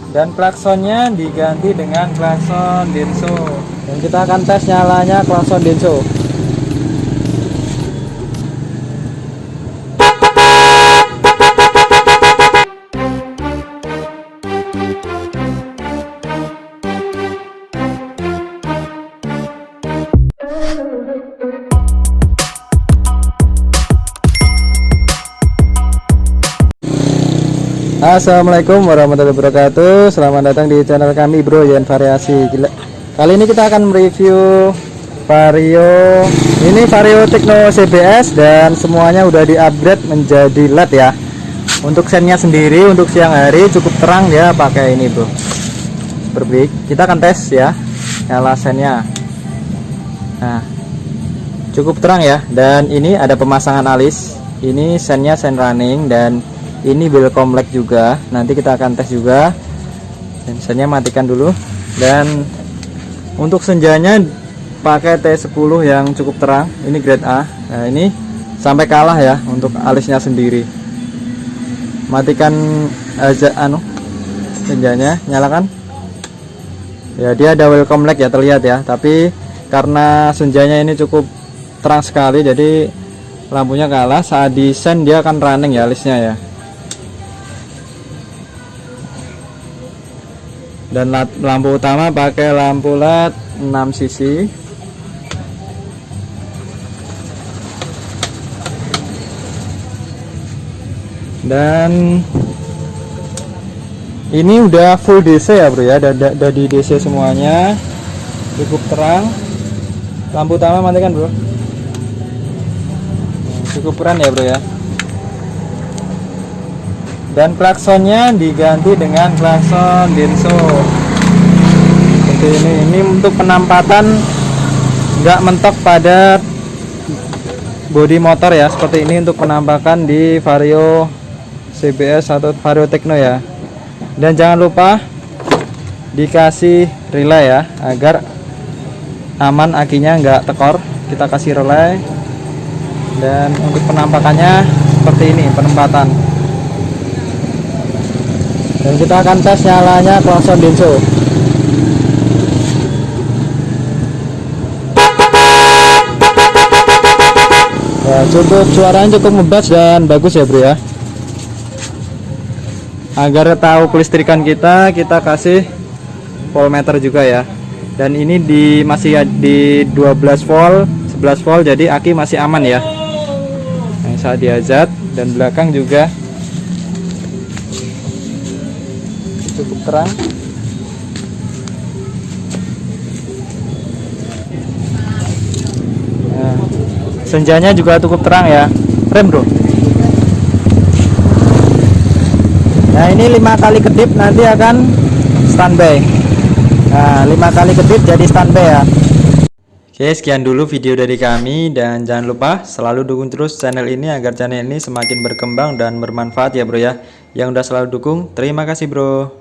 Dan klaksonnya diganti dengan klakson Denso. Dan kita akan tes nyalanya klakson Denso. Assalamualaikum warahmatullahi wabarakatuh. Selamat datang di channel kami Bro Yan Variasi. Kali ini kita akan mereview Vario. Ini Vario Tekno CBS dan semuanya udah di-upgrade menjadi LED ya. Untuk sennya sendiri untuk siang hari cukup terang ya, pakai ini Bro. Berbik. Kita akan tes ya nyala sennya. Nah, cukup terang ya, dan ini ada pemasangan alis. Ini sennya sen running dan ini welcome light juga. Nanti kita akan tes juga. Sensornya matikan dulu. Dan untuk senjanya pakai T10 yang cukup terang. Ini grade A. Nah, ini sampai kalah ya untuk alisnya sendiri. Matikan aja senjanya, nyalakan. Ya, dia ada welcome light ya, terlihat ya. Tapi karena senjanya ini cukup terang sekali, jadi lampunya kalah. Saat di sen dia akan running ya alisnya ya. Dan lampu utama pakai lampu LED 6 sisi. Dan ini udah full DC ya Bro ya, udah di DC semuanya, cukup terang. Lampu utama matikan Bro. Cukup keren ya Bro ya. Dan klaksonnya diganti dengan klakson Denso seperti ini untuk penampatan, nggak mentok pada bodi motor ya, seperti ini untuk penampakan di Vario CBS atau Vario Tekno ya. Dan jangan lupa dikasih relay ya, agar aman akinya nggak tekor. Kita kasih relay. Dan untuk penampakannya seperti ini penempatan. Dan kita akan tes nyalanya klakson Denso. Ya, cukup suaranya cukup ngebas dan bagus ya Bro ya. Agar tahu kelistrikan kita kasih voltmeter juga ya. Dan ini masih di 12 volt, 11 volt, jadi aki masih aman ya. Nah, saat diazat, dan belakang juga cukup terang. Nah, senjanya juga cukup terang ya. Rem Bro. Nah, ini 5 kali kedip nanti akan standby. Nah, 5 kali kedip jadi standby ya. Oke, sekian dulu video dari kami, dan jangan lupa selalu dukung terus channel ini agar channel ini semakin berkembang dan bermanfaat ya Bro ya. Yang udah selalu dukung, terima kasih Bro.